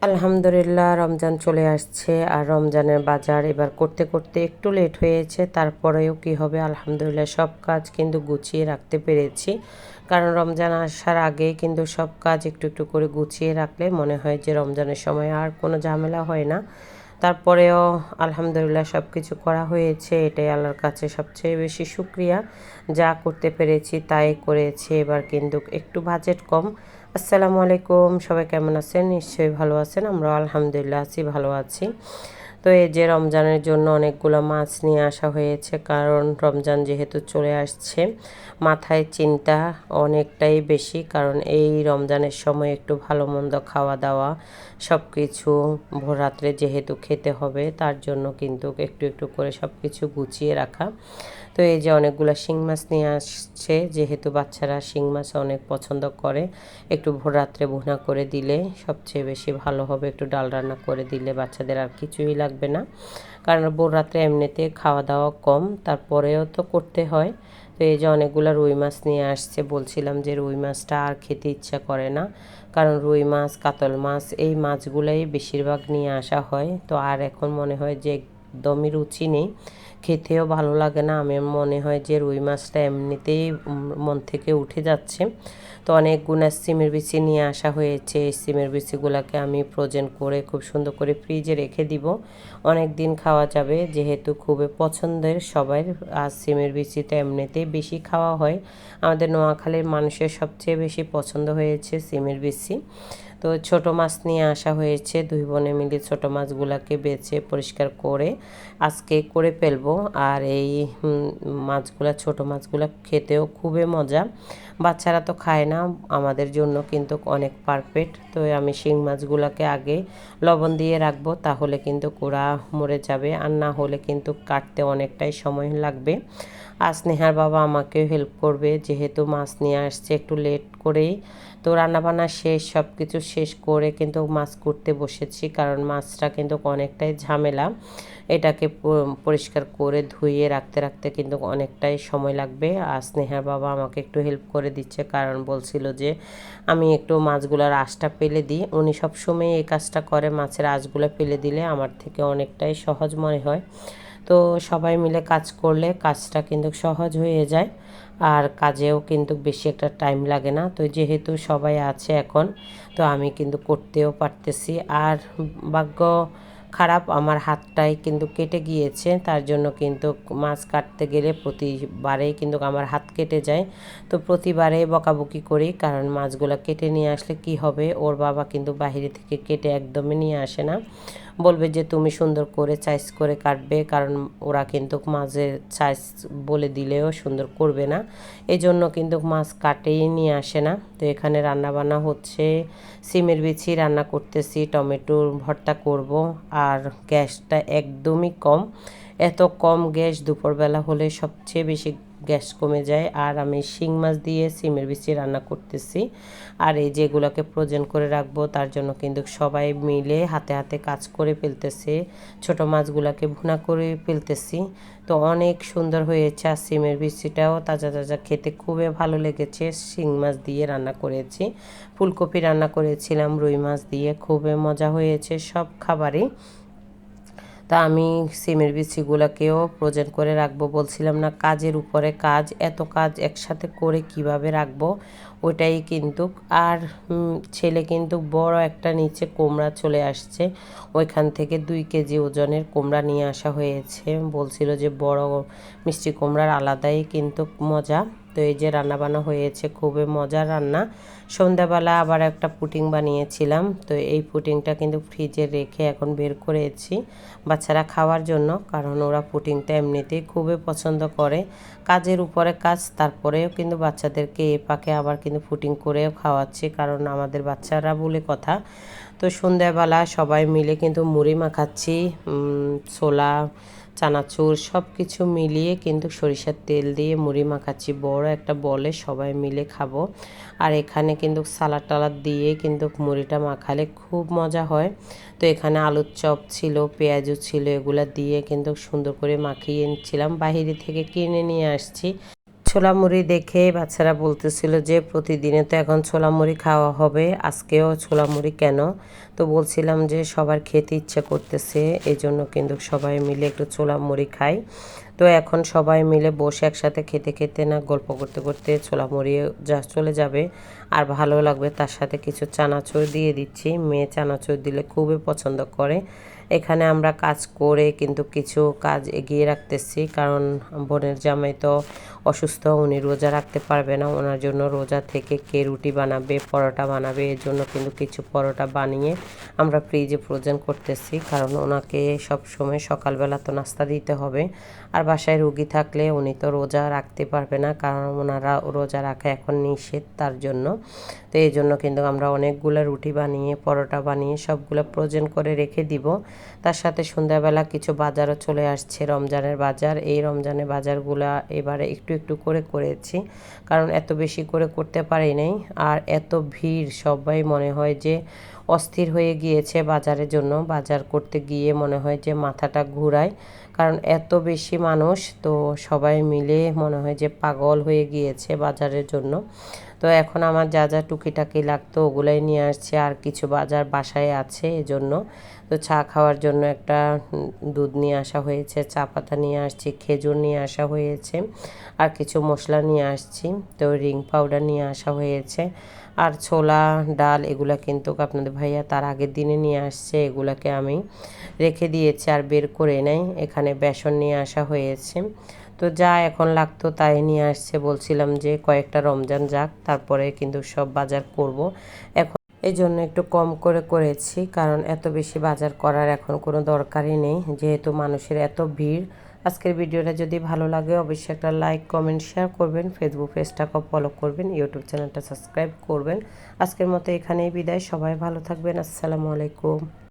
আলহামদুলিল্লাহ রমজান চলে আসছে আর রমজানের বাজার এবার করতে করতে একটু লেট হয়েছে, তারপরেও কি হবে, আলহামদুলিল্লাহ সব কাজ কিন্তু গুছিয়ে রাখতে পেরেছি। কারণ রমজান আসার আগে কিন্তু সব কাজ একটু একটু করে গুছিয়ে রাখলে মনে হয় যে রমজানের সময় আর কোনো ঝামেলা হয় না। তারপরেও আলহামদুলিল্লাহ সব কিছু করা হয়েছে, এটাই আল্লাহর কাছে সবচেয়ে বেশি শুক্রিয়া। যা করতে পেরেছি তাই করেছি, এবার কিন্তু একটু বাজেট কম। আসসালামু আলাইকুম, সবাই কেমন আছেন? নিশ্চয়ই ভালো আছেন। আমরাও আলহামদুলিল্লাহ আছি, ভালো আছি। তো এই যে রমজানের জন্য অনেকগুলো মাছ নিয়ে আসা হয়েছে, কারণ রমজান যেহেতু চলে আসছে মাথায় চিন্তা অনেকটাই বেশি, কারণ এই রমজানের সময় একটু ভালো মন্দ খাওয়া দাওয়া সব কিছু ভোররাত্রে যেহেতু খেতে হবে, তার জন্য কিন্তু একটু একটু করে সব কিছু গুছিয়ে রাখা। তো এই যে অনেকগুলো শিং মাছ নিয়ে আসছে, যেহেতু বাচ্চারা শিং মাছ অনেক পছন্দ করে, একটু ভোররাত্রে ভুনা করে দিলে সবচেয়ে বেশি ভালো হবে। একটু ডাল রান্না করে দিলে বাচ্চাদের আর কিছুই লাগবে না, কারণ ভোররাত্রে এমনিতে খাওয়া দাওয়া কম, তারপরেও তো করতে হয়। তো এই যে অনেকগুলো রুই মাছ নিয়ে আসছে, বলছিলাম যে রুই মাছটা আর খেতে ইচ্ছা করে না, কারণ রুই মাছ, কাতল মাছ এই মাছগুলাই বেশিরভাগ নিয়ে আসা হয়। তো আর এখন মনে হয় যে একদমই রুচি নেই, খেতেও ভালো লাগে না। আমার মনে হয় যে রুই মাছটা এমনিতেই মন থেকে উঠে যাচ্ছে। তো অনেক গুণা সিমের বিচি নিয়ে আসা হয়েছে, এই সিমের বিচিগুলোকে আমি ফ্রোজেন করে খুব সুন্দর করে ফ্রিজে রেখে দিব, অনেক দিন খাওয়া যাবে, যেহেতু খুবই পছন্দের সবাই। আর সিমের বিচিটা এমনিতেই বেশি খাওয়া হয়, আমাদের নোয়াখালীর মানুষের সবচেয়ে বেশি পছন্দ হয়েছে সিমের বিচি। তো ছোট মাছ নিয়ে আসা হয়েছে, দুই বোনে মিলে ছোট মাছগুলোকে বেছে পরিষ্কার করে আজকে করে ফেলবো। আর এই মাছগুলা, ছোট মাছগুলো খেতেও খুবই মজা, বাচ্চারা তো খায় না, আমাদের জন্য কিন্তু অনেক পারফেক্ট। তো আমি শিং মাছগুলোকে আগে লবণ দিয়ে রাখবো, তাহলে কিন্তু কোড়া মরে যাবে, আর না হলে কিন্তু কাটতে অনেকটাই সময় লাগবে। আর স্নেহার বাবা আমাকেও হেল্প করবে, যেহেতু মাছ নিয়ে আসছে একটু লেট করেই। তো রান্নাবান্না শেষ, সব কিছু শেষ করে কিন্তু মাছ কুটতে বসেছি, কারণ মাছটা কিন্তু অনেকটাই ঝামেলা, এটাকে পরিষ্কার করে ধুয়ে রাখতে রাখতে কিন্তু অনেকটাই সময় লাগবে। আর স্নেহার বাবা আমাকে একটু হেল্প করে দিচ্ছে, কারণ বলছিল যে আমি একটু মাছগুলোর আঁশটা ফেলে দিই। উনি সবসময় এই কাজটা করে, মাছের আঁশগুলো ফেলে দিলে আমার থেকে অনেকটাই সহজ মনে হয়। তো সবাই মিলে কাজ করলে কাজটা কিন্তু সহজ হয়ে যায়, আর কাজেও কিন্তু বেশি একটা টাইম লাগে না। তো যেহেতু সবাই আছে এখন, তো আমি কিন্তু করতেও পারতেছি। আর ভাগ্য খারাপ, আমার হাতটাই কিন্তু কেটে গিয়েছে, তার জন্য কিন্তু মাছ কাটতে গেলে প্রতিবারেই কিন্তু আমার হাত কেটে যায়। তো প্রতিবারে বকাবকি করি, কারণ মাছগুলো কেটে নিয়ে আসলে কি হবে, ওর বাবা কিন্তু বাইরে থেকে কেটে একদমই নিয়ে আসে না, বলবে যে তুমি সুন্দর করে সাইজ করে কাটবে, কারণ ওরা কিন্তু মাছের সাইজ বলে দিলেও সুন্দর করবে না, এই জন্য কিন্তু মাছ কাটেই নিয়ে আসে না। তো এখানে রান্না বান্না হচ্ছে, সিমের বিচি রান্না করতেছি, টমেটোর ভর্তা করব। আর গ্যাসটা একদমই কম, এত কম গ্যাস দুপুরবেলা হলে সবচেয়ে বেশি গ্যাস কমে যায়। আর আমি শিং মাছ দিয়ে সিমের বিচি রান্না করতেছি, আর এই যেগুলোকে ফ্রোজেন করে রাখবো, তার জন্য কিন্তু সবাই মিলে হাতে হাতে কাজ করে ফেলতেছে, ছোট মাছগুলোকে ভুনা করে ফেলতেছি। তো অনেক সুন্দর হয়েছে, আর সিমের বিচিটাও তাজা তাজা, খেতে খুবই ভালো লেগেছে। শিং মাছ দিয়ে রান্না করেছি, ফুলকপি রান্না করেছিলাম রুই মাছ দিয়ে, খুবই মজা হয়েছে সব খাবারই। তা আমি সিমের বিচিগুলোকেও ফ্রোজেন করে রাখবো, বলছিলাম না কাজের উপরে কাজ, এত কাজ একসাথে করে কিভাবে রাখবো, ওইটাই কিন্তু। আর ছেলে কিন্তু বড় একটা নিচে কুমড়া চলে আসছে, ওইখান থেকে 2 কেজি ওজনের কুমড়া নিয়ে আসা হয়েছে, বলছিল যে বড় মিষ্টি কুমড়ার আলাদাই কিন্তু মজা। তো এই যে রান্না বান্না হয়েছে, খুবই মজার রান্না। সন্ধ্যাবেলা আবার একটা পুডিং বানিয়েছিলাম, তো এই পুডিংটা কিন্তু ফ্রিজে রেখে এখন বের করেছি বাচ্চারা খাওয়ার জন্য, কারণ ওরা পুডিংটা এমনিতেই খুবই পছন্দ করে। কাজের উপরে কাজ, তারপরেও কিন্তু বাচ্চাদেরকে এ পাকে আবার কিন্তু পুডিং করেও খাওয়াচ্ছি, কারণ আমাদের বাচ্চারা বলে কথা। তো সন্ধ্যাবেলা সবাই মিলে কিন্তু মুড়ি মাখাচ্ছি, ছোলা, চানাচুর সব কিছু মিলিয়ে কিন্তু সরিষার তেল দিয়ে মুড়ি মাখাচ্ছি, বড় একটা বলে সবাই মিলে খাবো। আর এখানে কিন্তু সালাদ টালাদ দিয়ে কিন্তু মুড়িটা মাখালে খুব মজা হয়। তো এখানে আলুর চপ ছিল, পেঁয়াজও ছিল, এগুলা দিয়ে কিন্তু সুন্দর করে মাখিয়ে নিচ্ছিলাম, বাহিরে থেকে কিনে নিয়ে আসছি। ছোলা মুড়ি দেখে বাচ্চারা বলতেছিল যে প্রতিদিনে তো এখন ছোলা মুড়ি খাওয়া হবে, আজকেও ছোলা মুড়ি কেন? তো বলছিলাম যে সবার খেতে ইচ্ছা করতেছে, এই জন্য কিন্তু সবাই মিলে একটু ছোলা মুড়ি খাই। তো এখন সবাই মিলে বসে একসাথে খেতে খেতে না গল্প করতে করতে ছোলা মুড়ি যা চলে যাবে, আর ভালো লাগবে। তার সাথে কিছু চানাচুর দিয়ে দিচ্ছি, মেয়ে চানাচুর দিলে খুবই পছন্দ করে। এখানে আমরা কাজ করে কিন্তু কিছু কাজ এগিয়ে রাখতেছি, কারণ বোনের জামাই তো অসুস্থ, উনি রোজা রাখতে পারবে না। ওনার জন্য রোজা থেকে কে রুটি বানাবে, পরোটা বানাবে, এর জন্য কিন্তু কিছু পরোটা বানিয়ে আমরা ফ্রিজে ফ্রোজেন করতেছি, কারণ ওনাকে সব সময় সকালবেলা তো নাস্তা দিতে হবে। আর বাসায় রুগী থাকলে উনি তো রোজা রাখতে পারবে না, কারণ ওনারা রোজা রাখা এখন নিষেধ তার জন্য। তো এই জন্য কিন্তু আমরা অনেকগুলো রুটি বানিয়ে পরোটা বানিয়ে সবগুলো ফ্রোজেন করে রেখে দিব। তার সাথে সন্ধ্যাবেলা কিছু বাজারও চলে আসছে, রমজানের বাজার। এই রমজানের বাজারগুলো এবারে একটু একটু করে করেছি, কারণ এত বেশি করে করতে পারি নাই। আর এত ভিড়, সবাই মনে হয় যে অস্থির হয়ে গিয়েছে বাজারের জন্য। বাজার করতে গিয়ে মনে হয় যে মাথাটা ঘুরায়, কারণ এত বেশি মানুষ, তো সবাই মিলে মনে হয় যে পাগল হয়ে গিয়েছে বাজারের জন্য। তো এখন আমার যা যা টুকিটাকি লাগতো ওগুলাই নিয়ে আসছে, আর কিছু বাজার বাসায় আছে এজন্য। তো চা খাওয়ার জন্য একটা দুধ নিয়ে আসা হয়েছে, চা পাতা নিয়ে আসছি, খেজুর নিয়ে আসা হয়েছে, আর কিছু মশলা নিয়ে আসছি। তো রিং পাউডার নিয়ে আসা হয়েছে, আর ছোলা ডাল এগুলা কিন্তু আপনাদের ভাইয়া তার আগের দিনে নিয়ে আসছে, এগুলাকে আমি রেখে দিয়েছি আর বের করে নেই। এখানে বেসন নিয়ে আসা হয়েছে। তো যা এখন লাগতো তাই নিয়ে আসছে, বলছিলাম যে কয়েকটা রমজান যাক তারপরে কিন্তু সব বাজার করব। এখন এই জন্য একটু কম করে করেছি, কারণ এত বেশি বাজার করার এখন কোনো দরকারই নেই, যেহেতু মানুষের এত ভিড়। আজকের ভিডিওটা যদি ভালো লাগে অবশ্যই একটা লাইক কমেন্ট শেয়ার করবেন, ফেসবুক পেজটাকে ফলো করবেন, ইউটিউব চ্যানেলটা সাবস্ক্রাইব করবেন। আজকের মতো এখানেই বিদায়, সবাই ভালো থাকবেন। আসসালামু আলাইকুম।